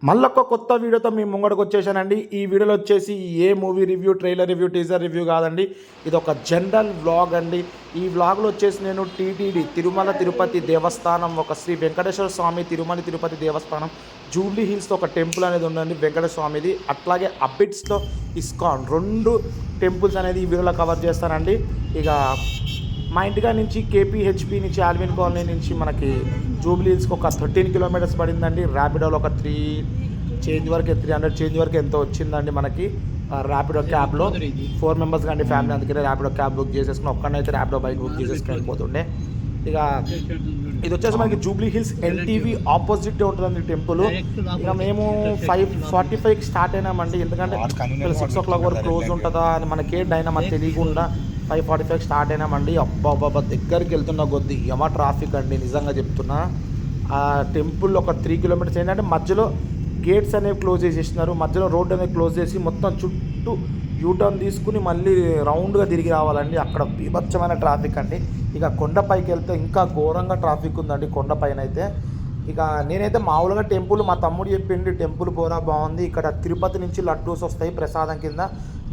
మళ్ళొక కొత్త వీడియోతో మీ ముంగడికి వచ్చేసానండి. ఈ వీడియోలో వచ్చేసి ఏ movie review, trailer review, teaser review కాదండి. ఇది ఒక జనరల్ వ్లాగ్ అండి. ఈ వ్లాగ్లో వచ్చేసి నేను టీటీడీ తిరుమల తిరుపతి దేవస్థానం, ఒక శ్రీ వెంకటేశ్వర స్వామి తిరుమల తిరుపతి దేవస్థానం, జూబ్లీ హిల్స్లో ఒక టెంపుల్ అనేది ఉందండి వెంకటేశ్వర స్వామిది. అట్లాగే అబిట్స్లో ఇస్కాన్, 2 టెంపుల్స్ అనేది ఈ వీడియోలో కవర్ చేస్తానండి. ఇక మా ఇంటిగా నుంచి కేపీహెచ్పి నుంచి ఆల్విన్ కాలనీ నుంచి మనకి జూబ్లీ హిల్స్కి ఒక 13 కిలోమీటర్స్ పడిందండి. ర్యాపిడోలో ఒక 300 చేంజ్ వరకు ఎంతో వచ్చిందండి మనకి. ర్యాపిడో క్యాబ్లో 4 మెంబర్స్ కానీ ఫ్యామిలీ, అందుకనే ర్యాపిడో క్యాబ్ బుక్ చేసేసుకుని ఒక్కడైతే ర్యాపిడో బైక్ బుక్ చేసేసుకుని వెళ్ళిపోతుండే. ఇక ఇది వచ్చేసి మనకి జూబ్లీ హిల్స్ ఎన్టీవీ ఆపోజిట్ ఉంటుందండి టెంపుల్. ఇక మేము 5:45కి స్టార్ట్ అయినామండి. ఎందుకంటే 6 o'clock వరకు క్లోజ్ ఉంటుందా అని మనకేంటైనా మనకు తెలియకుండా 5:45 స్టార్ట్ అయినామండి. అబ్బాబ్బా దగ్గరికి వెళ్తున్న కొద్ది యమ ట్రాఫిక్ అండి, నిజంగా చెప్తున్నా. ఆ టెంపుల్ ఒక 3 కిలోమీటర్స్ ఏంటంటే మధ్యలో గేట్స్ అనేవి క్లోజ్ చేసేసినారు, మధ్యలో రోడ్ అనేది క్లోజ్ చేసి మొత్తం చుట్టూ యూటర్న్ తీసుకుని మళ్ళీ రౌండ్గా తిరిగి రావాలండి. అక్కడ బీభత్సమైన ట్రాఫిక్ అండి. ఇక కొండపైకి వెళ్తే ఇంకా ఘోరంగా ట్రాఫిక్ ఉందండి కొండపైన అయితే. ఇక నేనైతే మామూలుగా టెంపుల్, మా తమ్ముడు చెప్పిండి టెంపుల్ పోరా బాగుంది, ఇక్కడ తిరుపతి నుంచి లడ్డూస్ వస్తాయి ప్రసాదం కింద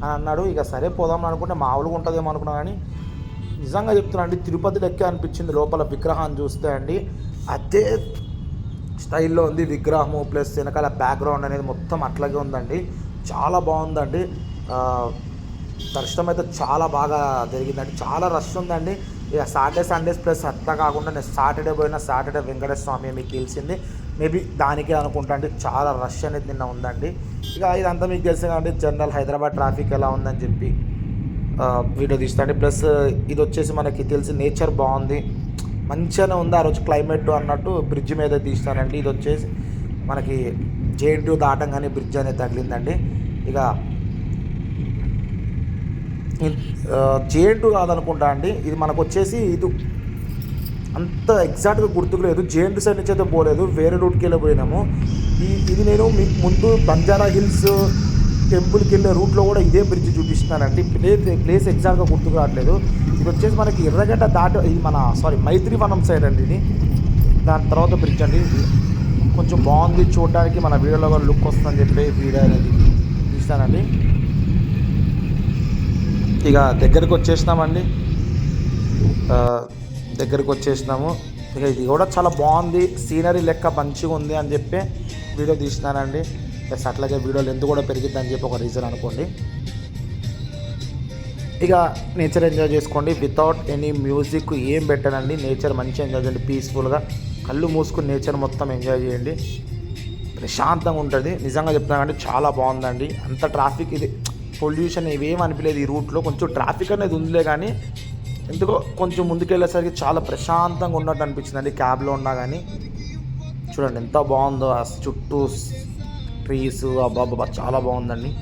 అని అన్నాడు. ఇక సరే పోదాం అనుకుంటే మామూలుగా ఉంటుందేమో అనుకున్నా, కానీ నిజంగా చెప్తున్నా అండి తిరుపతి లెక్కే అనిపించింది లోపల విగ్రహాన్ని చూస్తే అండి. అదే స్టైల్లో ఉంది విగ్రహము, ప్లస్ వెనకాల బ్యాక్గ్రౌండ్ అనేది మొత్తం అట్లాగే ఉందండి. చాలా బాగుందండి. దర్శనం అయితే చాలా బాగా జరిగిందండి. చాలా రష్ ఉందండి. ఇక సాటర్డే సండేస్ ప్లస్ అట్లా కాకుండా నేను సాటర్డే పోయినా, సాటర్డే వెంకటేశ్వర స్వామి మీకు తెలిసింది, మేబీ దానికే అనుకుంటా అండి. చాలా రష్ అనేది నిన్న ఉందండి. ఇక ఇదంతా మీకు తెలిసే కాబట్టి జనరల్ హైదరాబాద్ ట్రాఫిక్ ఎలా ఉందని చెప్పి వీడియో తీస్తాండి. ప్లస్ ఇది వచ్చేసి మనకి తెలిసి నేచర్ బాగుంది, మంచిగానే ఉంది. ఆ రోజు క్లైమేట్ అన్నట్టు బ్రిడ్జ్ మీద తీస్తానండి. ఇది వచ్చేసి మనకి జేఎన్టీయూ దాటంగానే బ్రిడ్జ్ అనేది తగిలిందండి. ఇక జేఎన్టీయూ కాదనుకుంటా అండి, ఇది మనకు వచ్చేసి ఇది అంత ఎగ్జాక్ట్గా గుర్తుకు లేదు. జేఎన్టీయూ సైడ్ నుంచి అయితే పోలేదు, వేరే రూట్కి వెళ్ళి పోయినాము. ఇది నేను మీకు ముందు బంజారా హిల్స్ టెంపుల్కి వెళ్ళే రూట్లో కూడా ఇదే బ్రిడ్జ్ చూపిస్తున్నానండి. ప్లేస్ ఎగ్జాక్ట్గా గుర్తుకు రావట్లేదు. ఇది వచ్చేసి మనకి ఎర్రగడ్డ ఇది మన మైత్రివనం సైడ్ అండి ఇది. దాని తర్వాత బ్రిడ్జ్ అండి. ఇది కొంచెం బాగుంది చూడడానికి, మన వీడియోలో కూడా లుక్ వస్తుందని చెప్పి వీడియో అనేది తీస్తానండి. ఇక దగ్గరికి వచ్చేసినామండి, దగ్గరికి వచ్చేసినాము. ఇక ఇది కూడా చాలా బాగుంది, సీనరీ లెక్క మంచిగా ఉంది అని చెప్పి వీడియో తీసినానండి. ప్లస్ అట్లాగే వీడియో లెంత్ కూడా పెరిగిద్దని చెప్పి ఒక రీజన్ అనుకోండి. ఇక నేచర్ ఎంజాయ్ చేసుకోండి వితౌట్ ఎనీ మ్యూజిక్, ఏం పెట్టానండి. నేచర్ మంచిగా ఎంజాయ్ చేయండి, పీస్ఫుల్గా కళ్ళు మూసుకుని నేచర్ మొత్తం ఎంజాయ్ చేయండి, ప్రశాంతంగా ఉంటుంది. నిజంగా చెప్తున్నానండి చాలా బాగుందండి. అంత ట్రాఫిక్, ఇది పొల్యూషన్ ఇవేం అనిపించలేదు. ఈ రూట్లో కొంచెం ట్రాఫిక్ అనేది ఉందిలే, కానీ ఎందుకో కొంచెం ముందుకెళ్ళేసరికి చాలా ప్రశాంతంగా ఉన్నట్టు అనిపించిందండి క్యాబ్లో ఉన్నా కానీ. చూడండి ఎంత బాగుందో, ఆ చుట్టూ ట్రీస్, అబ్బాబ్బా చాలా బాగుందండి.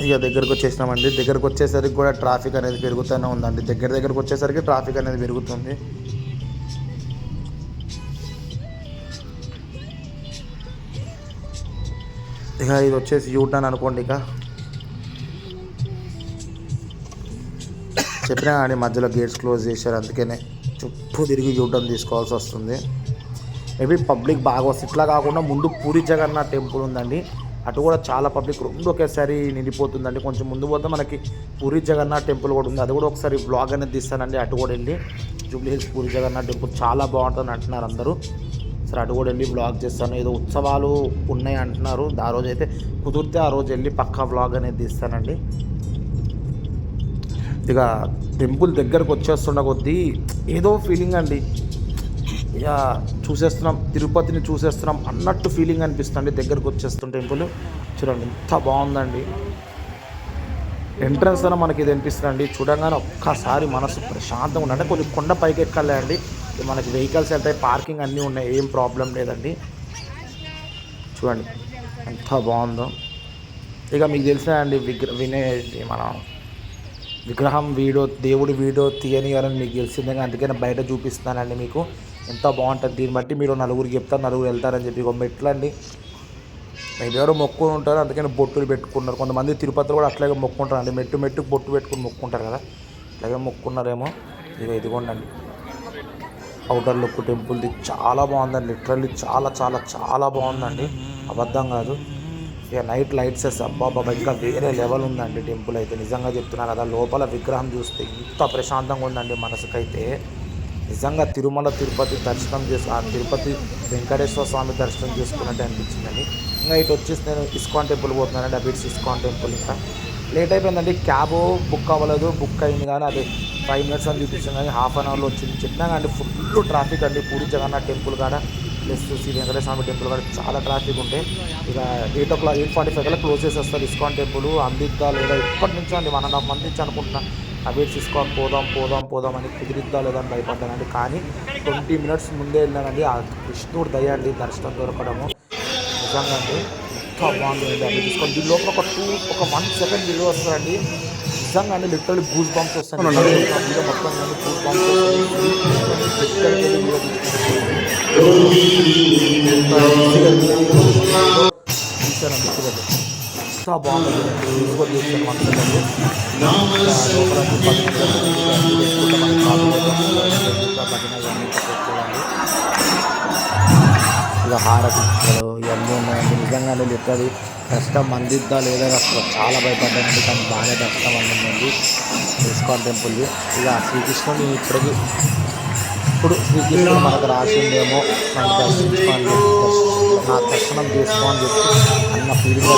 ఇక దగ్గరకు వచ్చేసినామండి. దగ్గరకు వచ్చేసరికి కూడా ట్రాఫిక్ అనేది పెరుగుతూనే ఉందండి. దగ్గరకు వచ్చేసరికి ట్రాఫిక్ అనేది పెరుగుతుంది. ఇక ఇది వచ్చేసి యూటర్న్ అనుకోండి. ఇక చెప్పినా కానీ మధ్యలో గేట్స్ క్లోజ్ చేశారు, అందుకనే చుట్టూ తిరిగి యూటర్న్ తీసుకోవాల్సి వస్తుంది. మేబీ పబ్లిక్ బాగా వస్తుంది. ఇట్లా కాకుండా ముందు పూరి జగన్నాథ్ టెంపుల్ ఉందండి, అటు కూడా చాలా పబ్లిక్ 2 ఒకేసారి నిండిపోతుందండి. కొంచెం ముందు పోతే మనకి పూరి జగన్నాథ్ టెంపుల్ కూడా ఉంది, అది కూడా ఒకసారి బ్లాగ్ అనేది తీస్తానండి. అటు కూడా వెళ్ళి జూబ్లీ హిల్స్ పూరి జగన్నాథ్ టెంపుల్ చాలా బాగుంటుంది అంటున్నారు అందరూ. సరే అటు కూడా వెళ్ళి బ్లాగ్ చేస్తాను. ఏదో ఉత్సవాలు ఉన్నాయి అంటున్నారు, ఆ రోజు అయితే కుదిరితే ఆ రోజు వెళ్ళి పక్కా బ్లాగ్ అనేది తీస్తానండి. ఇక టెంపుల్ దగ్గరకు వచ్చేస్తున్న కొద్దీ ఏదో ఫీలింగ్ అండి. ఇక చూసేస్తున్నాం, తిరుపతిని చూసేస్తున్నాం అన్నట్టు ఫీలింగ్ అనిపిస్తుంది దగ్గరకు వచ్చేస్తున్న టెంపుల్. చూడండి ఎంత బాగుందండి. ఎంట్రన్స్ అయినా మనకి ఇది అనిపిస్తుందండి, చూడగానే ఒక్కసారి మనసు ప్రశాంతంగా ఉండండి. కొంచెం కొండ పైకి ఎక్కాలి అండి, మనకి వెహికల్స్ వెళ్తాయి, పార్కింగ్ అన్నీ ఉన్నాయి, ఏం ప్రాబ్లం లేదండి. చూడండి ఎంత బాగుందో. ఇక మీకు తెలిసిన అండి మన విగ్రహం వీడియో, దేవుడి వీడియో తీయనియాలని మీకు తెలిసిందే, అందుకని బయట చూపిస్తున్నానండి మీకు. ఎంత బాగుంటుంది, దీన్ని బట్టి మీరు నలుగురికి చెప్తారు, నలుగురు వెళ్తారని చెప్పి. ఒక మెట్లు అండి, ఎవరు మొక్కుని ఉంటారు, అందుకని బొట్టులు పెట్టుకున్నారు. కొంతమంది తిరుపతిలో కూడా అట్లాగే మొక్కుంటారు అండి, మెట్టుకు బొట్టు పెట్టుకుని మొక్కుంటారు కదా, అట్లాగే మొక్కున్నారేమో. ఇదిగోండి అవుటర్ లుక్ టెంపుల్ది చాలా బాగుందండి, లిటరల్లీ చాలా చాలా చాలా బాగుందండి, అబద్ధం కాదు. ఇక నైట్ లైట్స్ వేస్తే అబ్బాబాబా ఇంకా వేరే లెవెల్ ఉందండి టెంపుల్ అయితే, నిజంగా చెప్తున్నా కదా. లోపల విగ్రహం చూస్తే ఇంత ప్రశాంతంగా ఉందండి మనసుకైతే. నిజంగా తిరుమల తిరుపతి దర్శనం తిరుపతి వెంకటేశ్వర స్వామి దర్శనం చేసుకున్నట్టు అనిపించిందండి. ఇంకా ఇటు వచ్చేసి నేను ఇస్కాన్ టెంపుల్ పోతున్నానండి, అబిట్స్ ఇస్కాన్ టెంపుల్. ఇంకా లేట్ అయిపోయిందండి, క్యాబ్ బుక్ అవ్వలేదు, బుక్ అయింది కానీ అది 5 minutes అని చూపించింది కానీ హాఫ్ అన్ అవర్లో వచ్చింది. చెప్పినా కానీ ఫుల్ ట్రాఫిక్ అండి పూరి జగన్నాథ్ టెంపుల్ కాడ ప్లస్ శ్రీ వెంకటేశ్వర స్వామి టెంపుల్ కాడ చాలా ట్రాఫిక్ ఉంటే. ఇక 8:45 కల్లా క్లోజ్ చేసేస్తారు ఇస్కాన్ టెంపుల్. అందిద్దా లేదా ఇప్పటి నుంచో అండి 1.5 month నుంచి అనుకుంటున్నా అబిట్స్ ఇస్కాన్ పోదాం అని, కుదిరిద్దా లేదా అని భయపడ్డానండి. కానీ 20 minutes ముందే వెళ్ళానండి. ఆ కృష్ణుడు దయ అండి దర్శనం దొరకడము నిజంగా అండి ఎంత బాగుంది. అబిట్స్ ఇస్కాన్ దీని లోపల ఒక 1 second విలువ వస్తుందండి నిజంగా అండి. లిటరల్లీ గూస్ బంప్స్ వస్తాయి మొత్తం గూస్ బంప్స్ ఎంత బాగుంది తీసుకో చేస్తాను 1 second ఇక హారతిస్తారు ఇవన్నీ ఉన్నాయండి. నిజంగానే లిటరల్లీ దర్శనం అందిద్దా లేదా అసలు చాలా భయపడ్డానండి, కానీ బాగానే దర్శనం అందిందండి ఇస్కాన్ టెంపుల్ది. ఇక శ్రీకృష్ణుని ఇప్పుడు శ్రీకృష్ణుడు మనకు రాసిందేమో నన్ను దర్శించుకోండి, నా దర్శనం చేసుకో అని చెప్పి అన్న ఫీలింగ్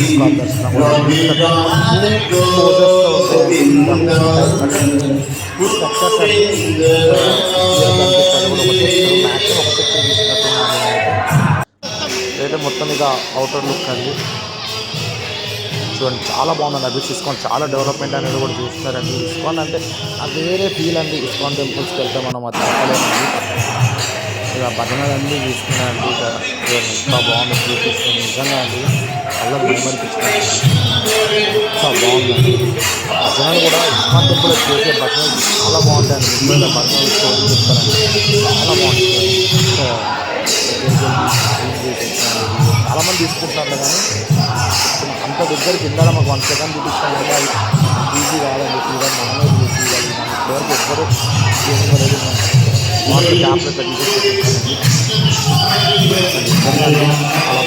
ఇస్కాన్ దర్శనం సక్సెస్ అయితే మొత్తం ఇక అవుటర్ లుక్ అండి చూడండి చాలా బాగుందండి. అబిట్స్ ఇస్కాన్ చాలా డెవలప్మెంట్ అనేది కూడా చూస్తున్నారండి. ఇస్కాన్ అంటే అది వేరే ఫీల్ అండి. ఇస్కాన్ టెంపుల్స్కి వెళ్తే మనం అది చెప్పలేమండి. ఇక భజనలన్నీ చూస్తున్నారండి. ఇక చూడండి ఎంత బాగుంది శ్రీకృష్ణుడు నిజంగా అండి, అలా మైమరిపించుకుంటుంది ఎంత బాగుందండి. భజనలు కూడా ఇస్కాన్ టెంపుల్ చేసే భజనలు చాలా బాగుంటాయండి. నిజంగా భజనలు స్టోరీ చెప్తారండి, చాలా బాగుంటుంది. చాలామంది తీసుకుంటున్నారు కానీ అంత దగ్గరికి వెళ్ళాలి మాకు 1 second చూపిస్తాను కానీ అది ఈజీ కాదండి. తీరా మనమే తీయగలిగినాం ఇప్పటివరకు ఎవ్వరూ చేయలేదు. వాటర్ క్యాప్ తీసేసి చాలా